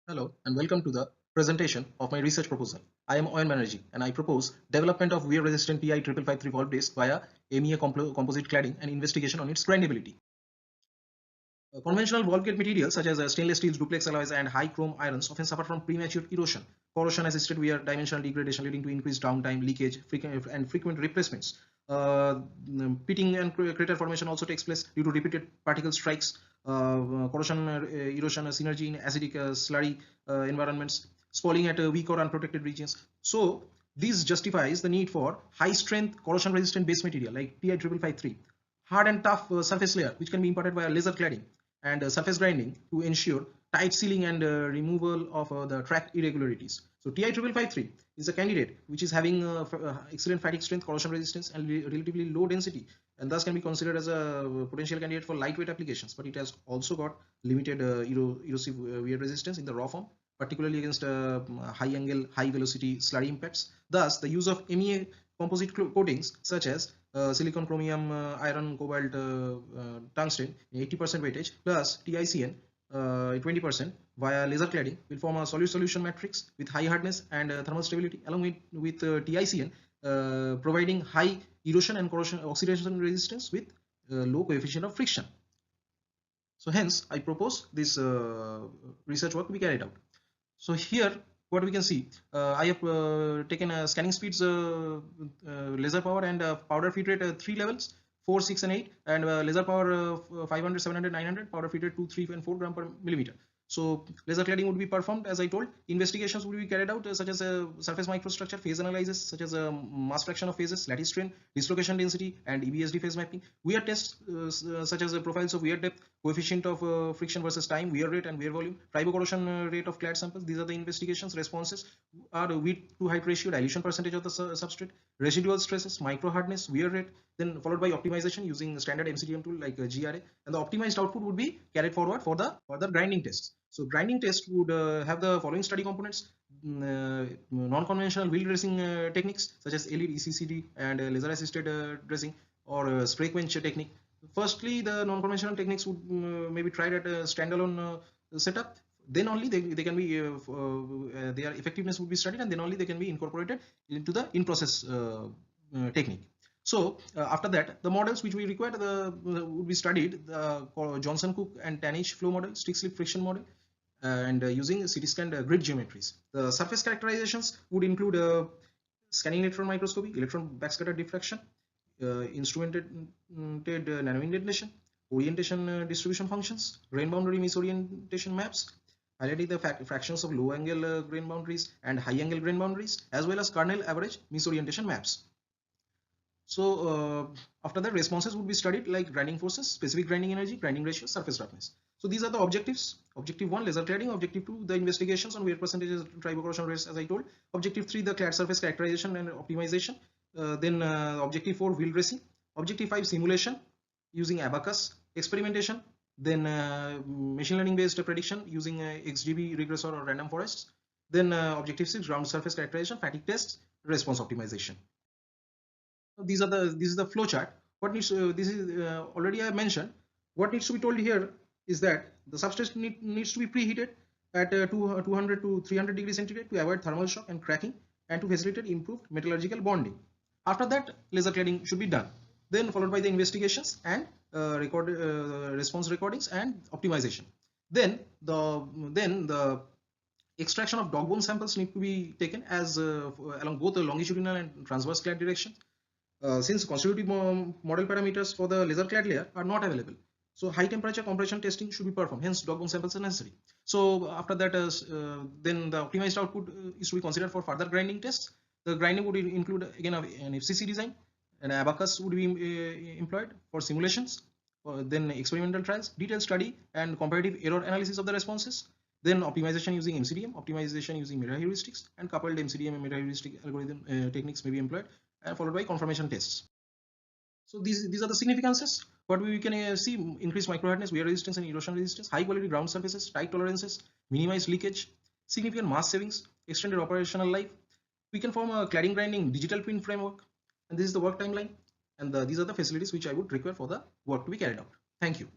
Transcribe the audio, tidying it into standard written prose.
Hello and welcome to the presentation of my research proposal. I am Ayan Banerjee and I propose development of wear resistant TI 5553 valve disc via MEA composite cladding and investigation on its grindability. Conventional valve gate materials such as stainless steel, duplex alloys and high chrome irons often suffer from premature erosion. Corrosion assisted wear, dimensional degradation leading to increased downtime, leakage, frequent replacements. Pitting and crater formation also takes place due to repeated particle strikes, corrosion, erosion, synergy in acidic slurry environments, spalling at weak or unprotected regions. So this justifies the need for high strength corrosion resistant base material like TI 5553, hard and tough surface layer which can be imparted via laser cladding and surface grinding to ensure tight sealing and removal of the track irregularities. So TI 5553 is a candidate which is having excellent fatigue strength, corrosion resistance and relatively low density, and thus can be considered as a potential candidate for lightweight applications, but it has also got limited erosive wear resistance in the raw form, particularly against high angle, high velocity slurry impacts. Thus, the use of MEA composite coatings such as silicon, chromium, iron, cobalt, tungsten 80% weightage plus TiCN 20% via laser cladding will form a solid solution matrix with high hardness and thermal stability, along with TiCN providing high erosion and corrosion oxidation resistance with low coefficient of friction. So hence I propose this research work to be carried out. So here what we can see, I have taken scanning speeds, laser power and powder feed rate 3 levels, 4, 6 and 8, and laser power 500, 700, 900, powder feed rate 2, 3 and 4 gram per millimeter. So laser cladding would be performed as I told. Investigations would be carried out such as surface microstructure, phase analysis such as mass fraction of phases, lattice strain, dislocation density and EBSD phase mapping. Wear tests such as profiles of wear depth, coefficient of friction versus time, wear rate and wear volume, tribocorrosion rate of clad samples. These are the investigations. Responses are width to height ratio, dilution percentage of the substrate, residual stresses, micro hardness, wear rate, then followed by optimization using standard MCDM tool like GRA, and the optimized output would be carried forward for the further grinding tests. So grinding test would have the following study components: non-conventional wheel dressing techniques such as LED, ECCD and laser assisted dressing or spray quench technique. Firstly, the non-conventional techniques would maybe tried at a standalone setup. Then only they can be their effectiveness would be studied, and then only they can be incorporated into the in-process technique. So after that, the models which we require would be studied: the Johnson Cook and Tanich flow model, stick slip friction model, and using CT scanned grid geometries. The surface characterizations would include scanning electron microscopy, electron backscatter diffraction, instrumented nanoindentation, orientation distribution functions, grain boundary misorientation maps, highlighting the fractions of low angle grain boundaries and high angle grain boundaries, as well as kernel average misorientation maps. So after that, responses would be studied like grinding forces, specific grinding energy, grinding ratio, surface roughness. So these are the objectives. Objective 1, laser cladding. Objective 2, the investigations on wear percentages, tribocorrosion rates as I told. Objective 3, the clad surface characterization and optimization. Then objective 4, wheel dressing. Objective 5, simulation using abacus, experimentation. Then machine learning based prediction using XGB regressor or random forests. Then objective 6, ground surface characterization, fatigue tests, response optimization. This is the flow chart. What needs this is already I mentioned. What needs to be told here is that the substrate needs to be preheated at 200 to 300 degrees centigrade to avoid thermal shock and cracking and to facilitate improved metallurgical bonding. After that, laser cladding should be done. Then followed by the investigations and response recordings and optimization. Then the extraction of dog bone samples need to be taken as along both the longitudinal and transverse clad direction. Since constitutive model parameters for the laser clad layer are not available, so high temperature compression testing should be performed. Hence, dog bone samples are necessary. So after that, then the optimized output is to be considered for further grinding tests. The grinding would include again an FCC design, an abacus would be employed for simulations, then experimental trials, detailed study and comparative error analysis of the responses. Then optimization using MCDM, optimization using meta heuristics, and coupled MCDM and meta heuristic algorithm techniques may be employed, followed by confirmation tests. So these are the significances. What we can see: increased micro hardness, wear resistance and erosion resistance, high quality ground surfaces, tight tolerances, minimized leakage, significant mass savings, extended operational life. We can form a cladding grinding digital twin framework, and this is the work timeline, and these are the facilities which I would require for the work to be carried out. Thank you.